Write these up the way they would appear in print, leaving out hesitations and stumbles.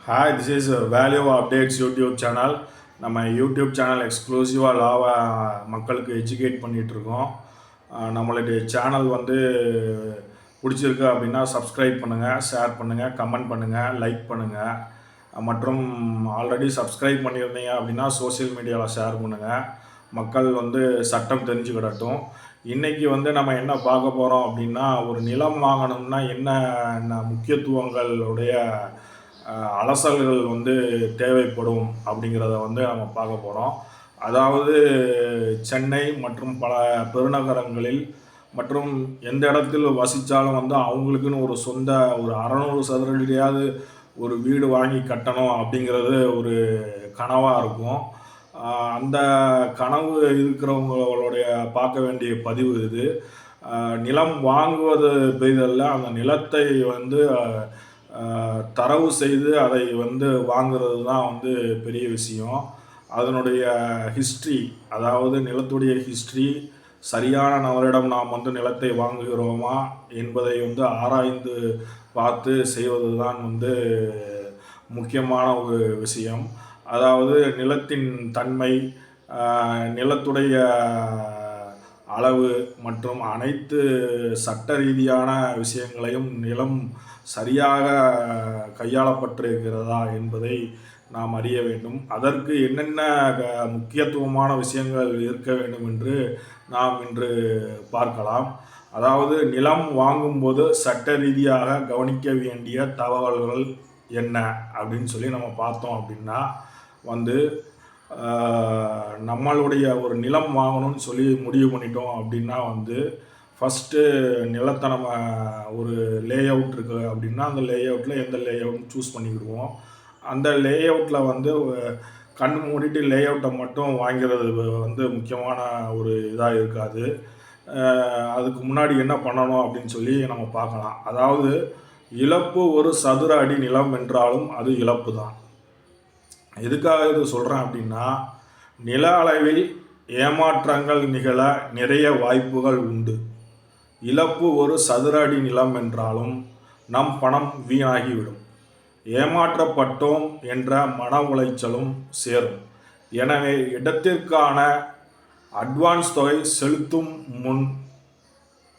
Hi, this is Value Updates YouTube channel. நம்ம YouTube channel எக்ஸ்க்ளூசிவாக லாவை மக்களுக்கு எஜுகேட் பண்ணிகிட்ருக்கோம். நம்மளுடைய சேனல் வந்து பிடிச்சிருக்கு அப்படின்னா சப்ஸ்கிரைப் பண்ணுங்கள், ஷேர் பண்ணுங்கள், கமெண்ட் பண்ணுங்கள், லைக் பண்ணுங்கள். மற்றும் ஆல்ரெடி சப்ஸ்கிரைப் பண்ணியிருந்தீங்க அப்படின்னா சோஷியல் மீடியாவில் ஷேர் பண்ணுங்கள். மக்கள் வந்து சட்டம் தெரிஞ்சுக்கிடட்டும். இன்றைக்கி வந்து நம்ம என்ன பார்க்க போகிறோம் அப்படின்னா, ஒரு நிலம் வாங்கணும்னா என்ன முக்கியத்துவங்களுடைய அலசல்கள் வந்து தேவைப்படும் அப்படிங்கிறத வந்து நம்ம பார்க்க போகிறோம். அதாவது சென்னை மற்றும் பல பெருநகரங்களில் மற்றும் எந்த இடத்தில் வசித்தாலும் வந்து அவங்களுக்குன்னு ஒரு சொந்த ஒரு 600 சதுரடியாவது ஒரு வீடு வாங்கி கட்டணும் அப்படிங்கிறது ஒரு கனவாக இருக்கும். அந்த கனவு இருக்கிறவங்களுடைய பார்க்க வேண்டிய பதிவு இது. நிலம் வாங்குவது பெரிதல்ல, அந்த நிலத்தை வந்து தரவு செய்து அதை வந்து வாங்கிறது தான் வந்து பெரிய விஷயம். அதனுடைய ஹிஸ்ட்ரி, அதாவது நிலத்துடைய ஹிஸ்ட்ரி, சரியான நபரிடம் நாம் வந்து நிலத்தை வாங்குகிறோமா என்பதை வந்து ஆராய்ந்து பார்த்து செய்வது தான் வந்து முக்கியமான ஒரு விஷயம். அதாவது நிலத்தின் தன்மை, நிலத்துடைய அளவு மற்றும் அனைத்து சட்ட ரீதியான விஷயங்களையும் நிலம் சரியாக கையாளப்பட்டிருக்கிறதா என்பதை நாம் அறிய வேண்டும். அதற்கு என்னென்ன முக்கியத்துவமான விஷயங்கள் இருக்க வேண்டும் என்று நாம் இன்று பார்க்கலாம். அதாவது நிலம் வாங்கும்போது சட்ட ரீதியாக கவனிக்க வேண்டிய தகவல்கள் என்ன அப்படின்னு சொல்லி நம்ம பார்த்தோம் அப்படின்னா வந்து நம்மளுடைய ஒரு நிலம் வாங்கணும்னு சொல்லி முடிவு பண்ணிட்டோம் அப்படின்னா வந்து ஃபஸ்ட்டு நிலத்தை நம்ம ஒரு லே அவுட் இருக்குது அப்படின்னா அந்த லே அவுட்டில் எந்த லே அவுட்னு சூஸ் பண்ணிக்கிடுவோம். அந்த லே அவுட்டில் வந்து கண் மூடிட்டு லே அவுட்டை மட்டும் வாங்கிறது வந்து முக்கியமான ஒரு இதாக இருக்காது. அதுக்கு முன்னாடி என்ன பண்ணணும் அப்படின்னு சொல்லி நம்ம பார்க்கலாம். அதாவது இழப்பு ஒரு சதுர அடி நிலம் என்றாலும் அது இழப்பு தான். எதுக்காக இது சொல்கிறேன் அப்படின்னா, நில அளவில் ஏமாற்றங்கள் நிகழ நிறைய வாய்ப்புகள் உண்டு. இழப்பு ஒரு சதுர அடி நிலம் என்றாலும் நம் பணம் வீணாகிவிடும். ஏமாற்றப்பட்டோம் என்ற மன உளைச்சலும் சேரும். எனவே இடத்திற்கான அட்வான்ஸ் தொகை செலுத்தும் முன்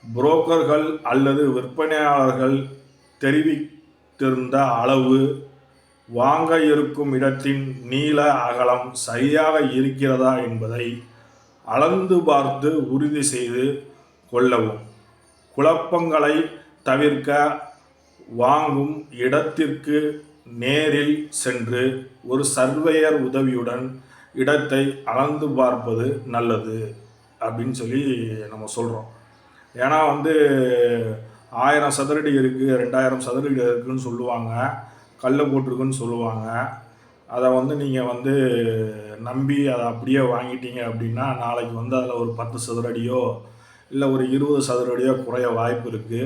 புரோக்கர்கள் அல்லது விற்பனையாளர்கள் தெரிவித்திருந்த அளவு, வாங்க இருக்கும் இடத்தின் நீள அகலம் சரியாக இருக்கிறதா என்பதை அளந்து பார்த்து உறுதி செய்து கொள்ளவும். குழப்பங்களை தவிர்க்க வாங்கும் இடத்திற்கு நேரில் சென்று ஒரு சர்வேயர் உதவியுடன் இடத்தை அளந்து பார்ப்பது நல்லது அப்படின்னு சொல்லி நம்ம சொல்கிறோம். ஏன்னா வந்து 1000 சதுரடி இருக்குது, 2000 சதுரடி இருக்குதுன்னு சொல்லுவாங்க, கல்லை போட்டிருக்குன்னு சொல்லுவாங்க. அதை வந்து நீங்கள் வந்து நம்பி அதை அப்படியே வாங்கிட்டீங்க அப்படின்னா நாளைக்கு வந்து அதில் ஒரு 10 சதுரடியோ இல்லை ஒரு 20 சதுரடியோ குறைய வாய்ப்பு இருக்குது.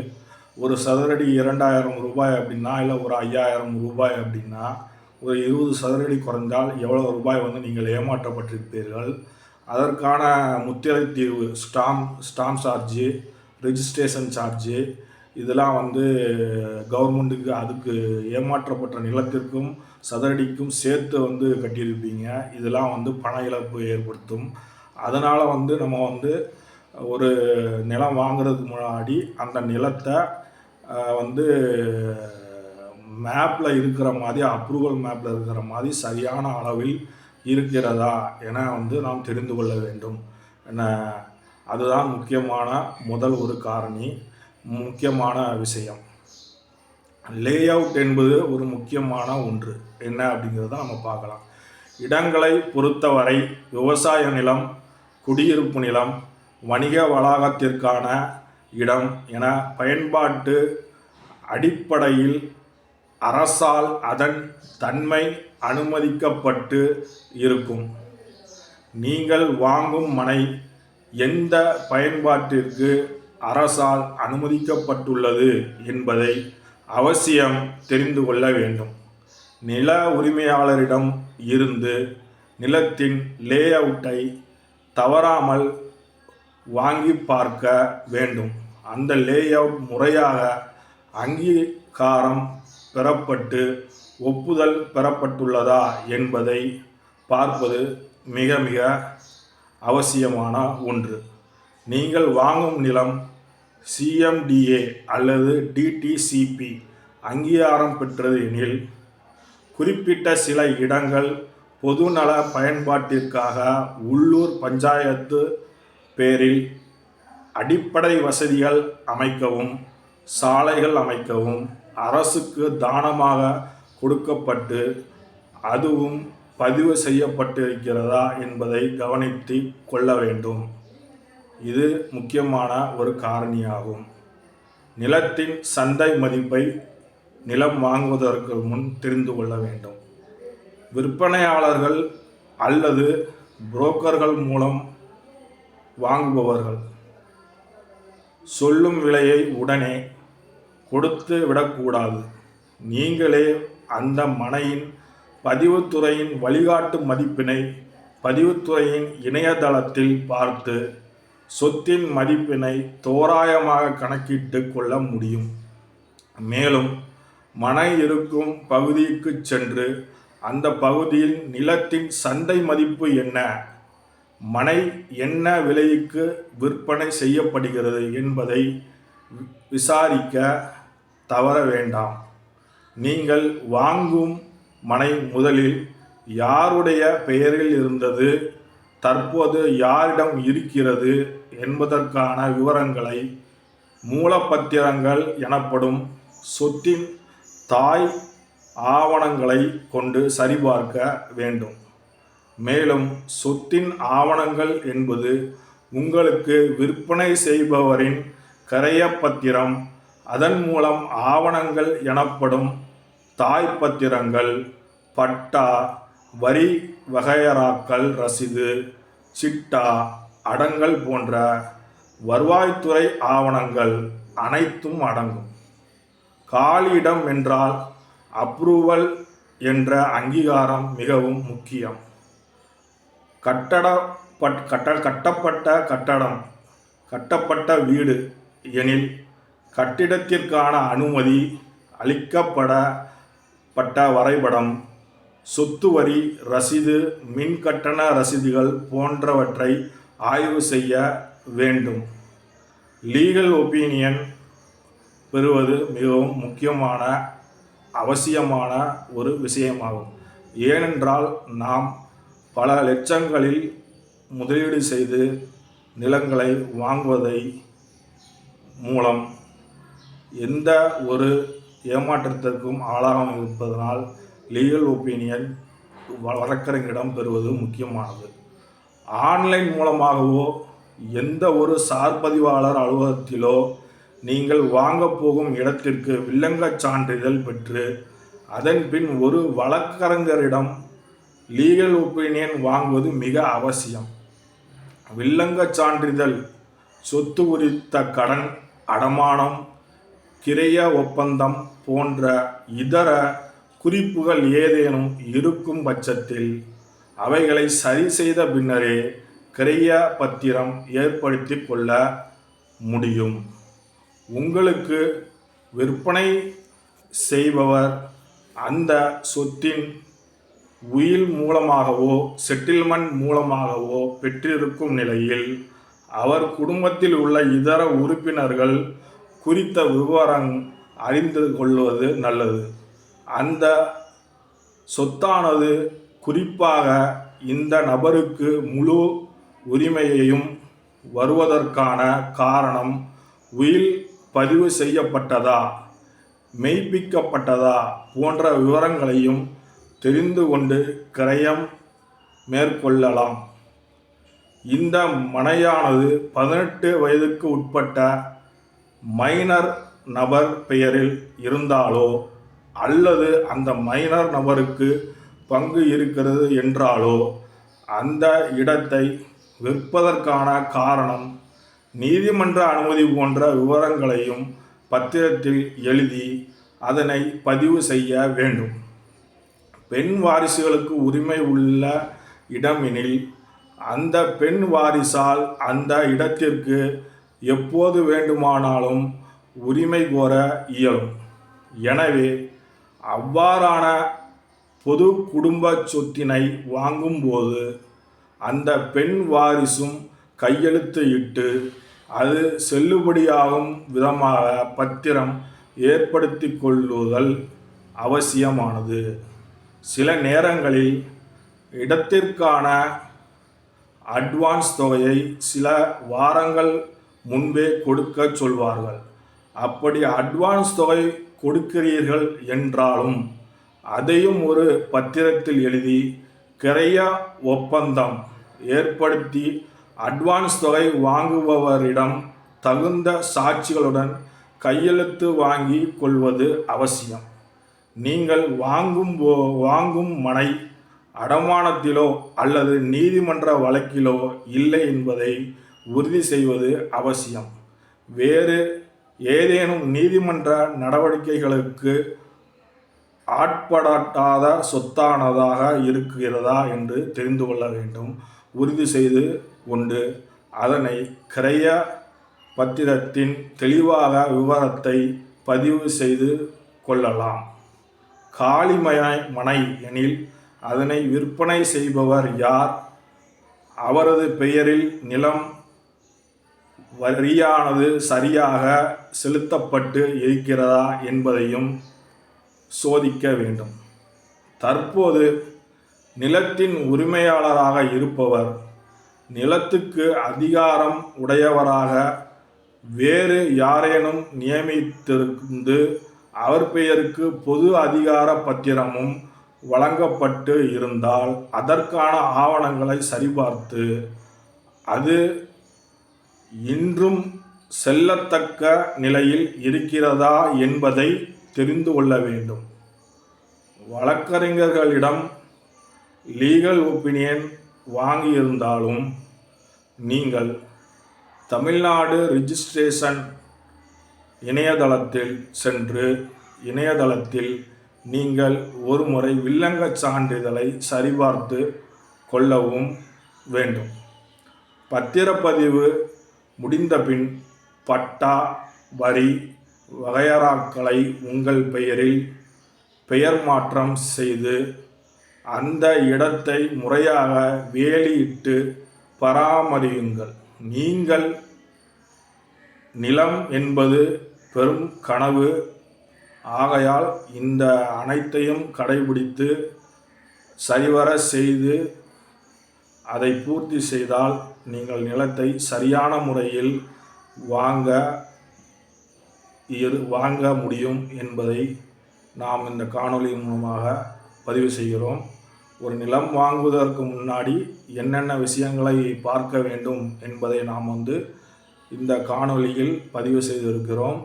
ஒரு சதுரடி 2000 ரூபாய் அப்படின்னா, இல்லை ஒரு 5000 ரூபாய் அப்படின்னா, ஒரு 20 சதுரடி குறைந்தால் எவ்வளோ ரூபாய் வந்து நீங்கள் ஏமாற்றப்பட்டிருப்பீர்கள். அதற்கான முத்திரை தீர்வு, ஸ்டாம்ப் சார்ஜு, ரெஜிஸ்ட்ரேஷன் சார்ஜு, இதெல்லாம் வந்து கவர்மெண்ட்டுக்கு, அதுக்கு ஏமாற்றப்பட்ட நிலத்திற்கும் சதுரடிக்கும் சேர்த்து வந்து கட்டியிருப்பீங்க. இதெல்லாம் வந்து பண இழப்பு ஏற்படுத்தும். அதனால் வந்து நம்ம வந்து ஒரு நிலம் வாங்குறதுக்கு முன்னாடி அந்த நிலத்தை வந்து மேப்பில் இருக்கிற மாதிரி, அப்ரூவல் மேப்பில் இருக்கிற மாதிரி சரியான அளவில் இருக்கிறதா என வந்து நாம் தெரிந்து கொள்ள வேண்டும். அதுதான் முக்கியமான முதல் ஒரு காரணி, முக்கியமான விஷயம். லே அவுட் என்பது ஒரு முக்கியமான ஒன்று. என்ன அப்படிங்கிறத நம்ம பார்க்கலாம். இடங்களை பொறுத்தவரை விவசாய நிலம், குடியிருப்பு நிலம், வணிக வளாகத்திற்கான இடம் என பயன்பாட்டு அடிப்படையில் அரசால் அதன் தன்மை அனுமதிக்கப்பட்டு இருக்கும். நீங்கள் வாங்கும் மனை எந்த பயன்பாட்டிற்கு அரசால் அனுமதிக்கப்பட்டுள்ளது என்பதை அவசியம் தெரிந்து கொள்ள வேண்டும். நில உரிமையாளரிடம் இருந்து நிலத்தின் லே அவுட்டை தவறாமல் வாங்கி பார்க்க வேண்டும். அந்த லே அவுட் முறையாக அங்கீகாரம் பெறப்பட்டு ஒப்புதல் பெறப்பட்டுள்ளதா என்பதை பார்ப்பது மிக மிக அவசியமான ஒன்று. நீங்கள் வாங்கும் நிலம் CMDA அல்லது DTCP அங்கீகாரம் பெற்றது எனில், குறிப்பிட்ட சில இடங்கள் பொதுநல பயன்பாட்டிற்காக உள்ளூர் பஞ்சாயத்து பேரில் அடிப்படை வசதிகள் அமைக்கவும் சாலைகள் அமைக்கவும் அரசுக்கு தானமாக கொடுக்கப்பட்டு அதுவும் பதிவு செய்யப்பட்டிருக்கிறதா என்பதை கவனித்து கொள்ள வேண்டும். இது முக்கியமான ஒரு காரணியாகும். நிலத்தின் சந்தை மதிப்பை நிலம் வாங்குவதற்கு முன் தெரிந்து கொள்ள வேண்டும். விற்பனையாளர்கள் அல்லது புரோக்கர்கள் மூலம் வாங்குபவர்கள் சொல்லும் விலையை உடனே கொடுத்து விடக்கூடாது. நீங்களே அந்த மனையின் பதிவுத்துறையின் வழிகாட்டு மதிப்பினை பதிவுத்துறையின் இணையதளத்தில் பார்த்து சொத்தின் மதிப்பினை தோராயமாக கணக்கிட்டு கொள்ள முடியும். மேலும் மனை இருக்கும் பகுதிக்கு சென்று அந்த பகுதியில் நிலத்தின் சந்தை மதிப்பு என்ன, மனை என்ன விலைக்கு விற்பனை செய்யப்படுகிறது என்பதை விசாரிக்க தவற வேண்டாம். நீங்கள் வாங்கும் மனை முதலில் யாருடைய பெயரில் இருந்தது, தற்போது யாரிடம் இருக்கிறது என்பதற்கான விவரங்களை மூலப்பத்திரங்கள் எனப்படும் சொத்தின் தாய் ஆவணங்களை கொண்டு சரிபார்க்க வேண்டும். மேலும் சொத்தின் ஆவணங்கள் என்பது உங்களுக்கு விற்பனை செய்பவரின் கிரயப்பத்திரம், அதன் மூலம் ஆவணங்கள் எனப்படும் தாய்ப்பத்திரங்கள், பட்டா, வரி வகையறாக்கள், ரசீது, சிட்டா, அடங்கல் போன்ற வருவாய்த்துறை ஆவணங்கள் அனைத்தும் அடங்கும். காலியிடம் என்றால் அப்ரூவல் என்ற அங்கீகாரம் மிகவும் முக்கியம். கட்டப்பட்ட வீடு எனில் கட்டிடத்திற்கான அனுமதி, அளிக்கப்பட்ட வரைபடம், சொத்து வரி ரசீது, மின் கட்டண ரசீதுகள் போன்றவற்றை ஆய்வு செய்ய வேண்டும். லீகல் ஒப்பீனியன் பெறுவது மிகவும் முக்கியமான அவசியமான ஒரு விஷயமாகும். ஏனென்றால் நாம் பல லட்சங்களில் முதலீடு செய்து நிலங்களை வாங்குவதை மூலம் எந்த ஒரு ஏமாற்றத்திற்கும் ஆளாகாமல் இருப்பதனால் லீகல் ஒப்பீனியன் வழக்கறிஞரிடம் பெறுவது முக்கியமானது. ஆன்லைன் மூலமாகவோ எந்த ஒரு சார்பதிவாளர் அலுவலகத்திலோ நீங்கள் வாங்க போகும் இடத்திற்கு வில்லங்கச் சான்றிதழ் பெற்று அதன் பின் ஒரு வழக்கறிஞரிடம் லீகல் ஒப்பீனியன் வாங்குவது மிக அவசியம். வில்லங்கச் சான்றிதழ் சொத்து குறித்த கடன், அடமானம், கிரைய ஒப்பந்தம் போன்ற இதர குறிப்புகள் ஏதேனும் இருக்கும் பட்சத்தில் அவைகளை சரி செய்த பின்னரே கிரைய பத்திரம் ஏற்படுத்தி கொள்ள முடியும். உங்களுக்கு விற்பனை செய்பவர் அந்த சொத்தின் உயில் மூலமாகவோ செட்டில்மெண்ட் மூலமாகவோ பெற்றிருக்கும் நிலையில் அவர் குடும்பத்தில் உள்ள இதர உறுப்பினர்கள் குறித்த விவரம் அறிந்து கொள்வது நல்லது. அந்த சொத்தானது குறிப்பாக இந்த நபருக்கு முழு உரிமையையும் வருவதற்கான காரணம் உயில் பதிவு செய்யப்பட்டதா, மெய்ப்பிக்கப்பட்டதா போன்ற விவரங்களையும் தெரிந்து கொண்டு கிரயம் மேற்கொள்ளலாம். இந்த மனையானது 18 வயதுக்கு உட்பட்ட மைனர் நபர் பெயரில் இருந்தாலோ அல்லது அந்த மைனர் நபருக்கு பங்கு இருக்கிறது என்றாலோ அந்த இடத்தை விற்பதற்கான காரணம், நீதிமன்ற அனுமதி போன்ற விவரங்களையும் பத்திரத்தில் எழுதி அதனை பதிவு செய்ய வேண்டும். பெண் வாரிசுகளுக்கு உரிமை உள்ள இடமெனில் அந்த பெண் வாரிசால் அந்த இடத்திற்கு எப்போது வேண்டுமானாலும் உரிமை கோர இயலும். எனவே அவ்வாறான பொது குடும்ப சொத்தினை வாங்கும்போது அந்த பெண் வாரிசும் கையெழுத்து இட்டு அது செல்லுபடியாகும் விதமாக பத்திரம் ஏற்படுத்தி கொள்ளுதல் அவசியமானது. சில நேரங்களில் இடத்திற்கான அட்வான்ஸ் தொகையை சில வாரங்கள் முன்பே கொடுக்க சொல்வார்கள். அப்படி அட்வான்ஸ் தொகை கொடுக்கிறீர்கள் என்றாலும் அதையும் ஒரு பத்திரத்தில் எழுதி கிரைய ஒப்பந்தம் ஏற்படுத்தி அட்வான்ஸ் தொகை வாங்குபவரிடம் தகுந்த சாட்சிகளுடன் கையெழுத்து வாங்கி கொள்வது அவசியம். நீங்கள் வாங்கும் மனை அடமானத்திலோ அல்லது நீதிமன்ற வழக்கிலோ இல்லை என்பதை உறுதி செய்வது அவசியம். வேறு ஏதேனும் நீதிமன்ற நடவடிக்கைகளுக்கு ஆட்படாத சொத்தானதாக இருக்கிறதா என்று தெரிந்து கொள்ள வேண்டும். உறுதி செய்து கொண்டு அதனை கிரைய பத்திரத்தின் தெளிவாக விவரத்தை பதிவு செய்து கொள்ளலாம். காலி மனை எனில் அதனை விற்பனை செய்பவர் யார், அவரது பெயரில் நிலம் வரியானது சரியாக செலுத்தப்பட்டு இருக்கிறதா என்பதையும் சோதிக்க வேண்டும். தற்போது நிலத்தின் உரிமையாளராக இருப்பவர் நிலத்துக்கு அதிகாரம் உடையவராக வேறு யாரேனும் நியமித்திருந்து அவர் பெயருக்கு பொது அதிகார பத்திரமும் வழங்கப்பட்டு இருந்தால் அதற்கான ஆவணங்களை சரிபார்த்து அது இன்றும் செல்லத்தக்க நிலையில் இருக்கிறதா என்பதை தெரிந்து கொள்ள வேண்டும். வழக்கறிஞர்களிடம் லீகல் ஒப்பீனியன் வாங்கியிருந்தாலும் நீங்கள் தமிழ்நாடு ரிஜிஸ்ட்ரேஷன் இணையதளத்தில் சென்று இணையதளத்தில் நீங்கள் ஒரு முறை வில்லங்கச் சான்றிதழை சரிபார்த்து கொள்ளவும் வேண்டும். பத்திரப்பதிவு முடிந்தபின் பட்டா, வரி வகையறாக்களை உங்கள் பெயரில் பெயர் மாற்றம் செய்து அந்த இடத்தை முறையாக வேலியிட்டு பராமரியுங்கள். நீங்கள் நிலம் என்பது பெரும் கனவு. ஆகையால் இந்த அனைத்தையும் கடைபிடித்து சரிவர செய்து அதை பூர்த்தி செய்தால் நீங்கள் நிலத்தை சரியான முறையில் வாங்க முடியும் என்பதை நாம் இந்த காணொளியின் மூலமாக பதிவு செய்கிறோம். ஒரு நிலம் வாங்குவதற்கு முன்னாடி என்னென்ன விஷயங்களை பார்க்க வேண்டும் என்பதை நாம் இந்த காணொளியில் பதிவு செய்திருக்கிறோம்.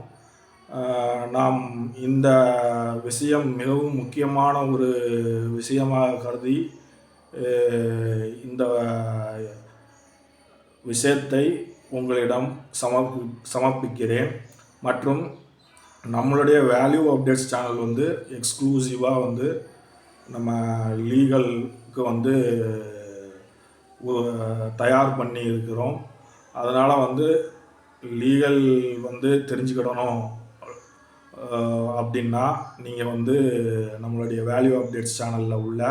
நாம் இந்த விஷயம் மிகவும் முக்கியமான ஒரு விஷயமாக கருதி இந்த விஷயத்தை உங்களிடம் சமர்ப்பிக்கிறேன். மற்றும் நம்மளுடைய வேல்யூ அப்டேட்ஸ் சேனல் எக்ஸ்க்ளூசிவாக நம்ம லீகலுக்கு தயார் பண்ணி இருக்கிறோம். அதனால் லீகல் தெரிஞ்சுக்கிடணும் அப்படின்னா நீங்கள் நம்மளுடைய வேல்யூ அப்டேட்ஸ் சேனலில் உள்ள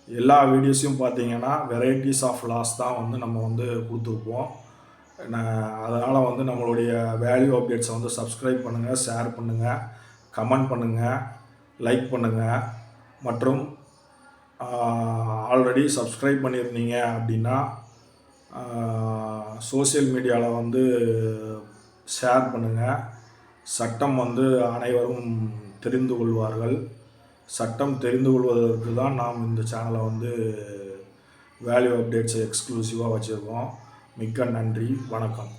எல்லா வீடியோஸையும் பார்த்தீங்கன்னா வெரைட்டிஸ் ஆஃப் லாஸ் தான் நம்ம கொடுத்துருப்போம். அதனால் நம்மளுடைய வேல்யூ அப்டேட்ஸை சப்ஸ்கிரைப் பண்ணுங்கள், ஷேர் பண்ணுங்கள், கமெண்ட் பண்ணுங்கள், லைக் பண்ணுங்கள். மற்றும் ஆல்ரெடி சப்ஸ்கிரைப் பண்ணியிருந்தீங்க அப்படின்னா சோஷியல் மீடியாவில் ஷேர் பண்ணுங்கள். சட்டம் அனைவரும் தெரிந்து கொள்வார்கள். சட்டம் தெரிந்து கொள்வதற்கு தான் நாம் இந்த சேனலை வேல்யூ அப்டேட்ஸை எக்ஸ்க்ளூசிவாக வச்சுருக்கோம். மிக்க நன்றி, வணக்கம்.